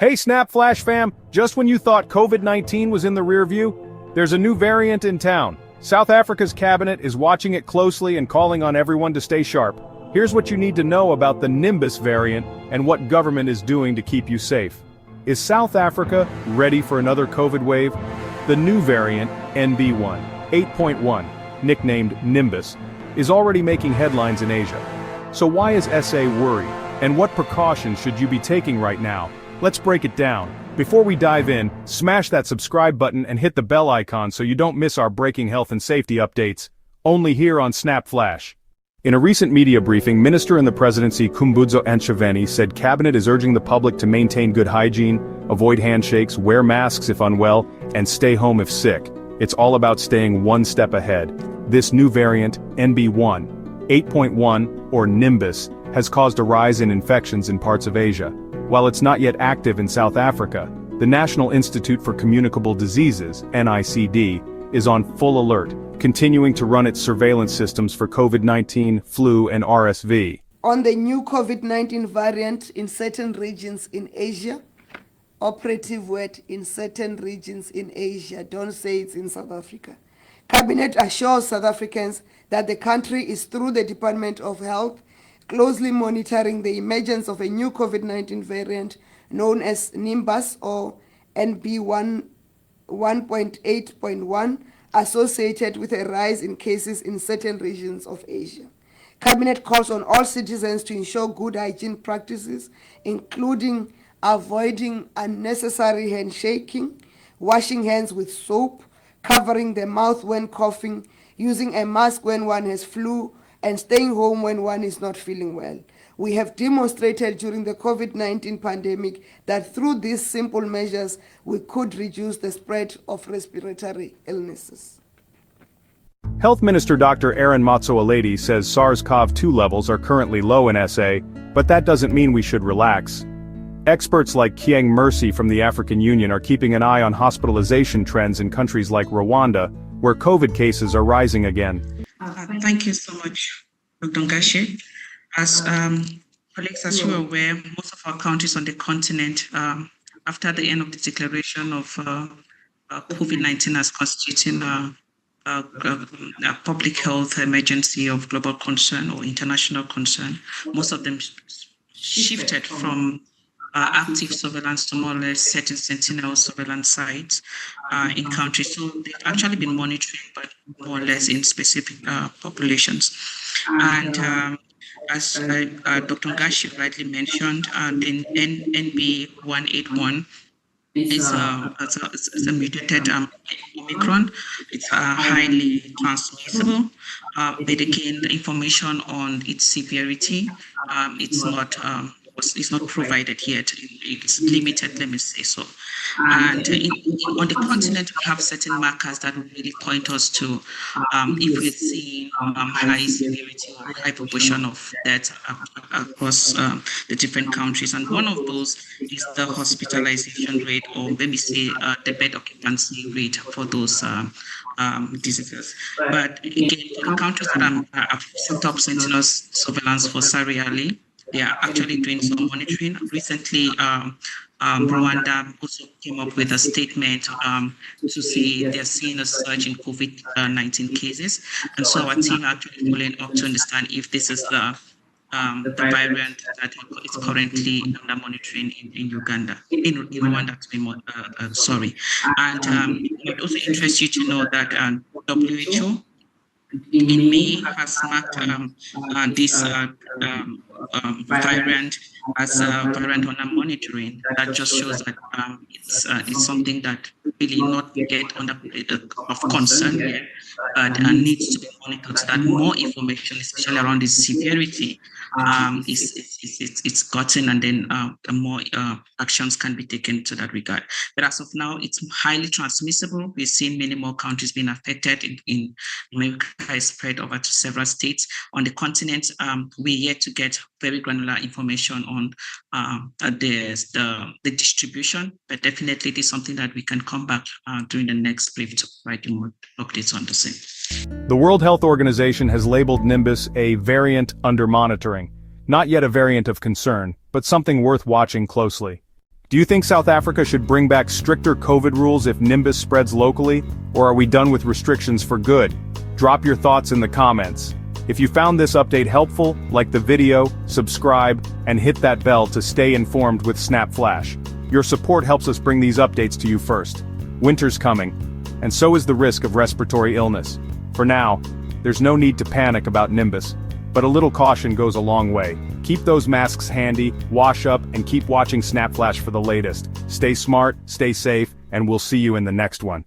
Hey SnapFlash fam, just when you thought COVID-19 was in the rear view, there's a new variant in town. South Africa's cabinet is watching it closely and calling on everyone to stay sharp. Here's what you need to know about the Nimbus variant and what government is doing to keep you safe. Is South Africa ready for another COVID wave? The new variant, NB1, 8.1, nicknamed Nimbus, is already making headlines in Asia. So why is SA worried? And what precautions should you be taking right now? Let's break it down. Before we dive in, smash that subscribe button and hit the bell icon so you don't miss our breaking health and safety updates, only here on SnapFlash. In a recent media briefing, Minister in the Presidency Khumbudzo Ntshavheni said Cabinet is urging the public to maintain good hygiene, avoid handshakes, wear masks if unwell, and stay home if sick. It's all about staying one step ahead. This new variant, NB1, 8.1, or Nimbus, has caused a rise in infections in parts of Asia. While it's not yet active in South Africa, the National Institute for Communicable Diseases, NICD, is on full alert, continuing to run its surveillance systems for COVID-19, flu, and RSV. On the new COVID-19 variant in certain regions in Asia, operative word in certain regions in Asia, don't say it's in South Africa. Cabinet assures South Africans that the country is, through the Department of Health, closely monitoring the emergence of a new COVID-19 variant known as Nimbus or NB1 1.8.1 associated with a rise in cases in certain regions of Asia. Cabinet calls on all citizens to ensure good hygiene practices, including avoiding unnecessary handshaking, washing hands with soap, covering the mouth when coughing, using a mask when one has flu, and staying home when one is not feeling well. We have demonstrated during the COVID-19 pandemic that through these simple measures, we could reduce the spread of respiratory illnesses. Health Minister Dr. Aaron Motsoaledi says SARS-CoV-2 levels are currently low in SA, but that doesn't mean we should relax. Experts like Kieng Mercy from the African Union are keeping an eye on hospitalization trends in countries like Rwanda, where COVID cases are rising again. Thank you so much, Dr. Ngashi. As colleagues, as you are aware, most of our countries on the continent, after the end of the declaration of COVID-19 as constituting a public health emergency of global concern or international concern, most of them shifted from active surveillance to more or less certain sentinel surveillance sites in countries. So they've actually been monitoring, but more or less in specific populations. And as Dr. Ngashi rightly mentioned, the NB181 is a mutated Omicron. It's highly transmissible, but again, the information on its severity, it's not provided yet. It's limited, let me say so. And on the continent, we have certain markers that will really point us to if we see high severity or high proportion of deaths across the different countries. And one of those is the hospitalization rate, or let me say the bed occupancy rate for those diseases. But again, for the countries that have set up sentinel surveillance for serially, they are actually doing some monitoring. Recently, Rwanda also came up with a statement to say they're seeing a surge in COVID-19 cases. And so our team actually following up to understand if this is the variant that is currently under monitoring in Uganda, in Rwanda, to be more, sorry. And it would also interest you to know that WHO in May has marked this variant as a variant under monitoring. That just shows that it's something that really not yet under of concern yet, but needs to be monitored so that more information, especially around the severity, it's gotten, and then more actions can be taken to that regard. But as of now, it's highly transmissible. We've seen many more countries being affected. In America, it's spread over to several states. On the continent, we're yet to get very granular information on the distribution, but definitely it is something that we can come back during the next brief to provide you more updates on the same. The World Health Organization has labeled Nimbus a variant under monitoring. Not yet a variant of concern, but something worth watching closely. Do you think South Africa should bring back stricter COVID rules if Nimbus spreads locally, or are we done with restrictions for good? Drop your thoughts in the comments. If you found this update helpful, like the video, subscribe, and hit that bell to stay informed with SnapFlash. Your support helps us bring these updates to you first. Winter's coming, and so is the risk of respiratory illness. For now, there's no need to panic about Nimbus, but a little caution goes a long way. Keep those masks handy, wash up, and keep watching SnapFlash for the latest. Stay smart, stay safe, and we'll see you in the next one.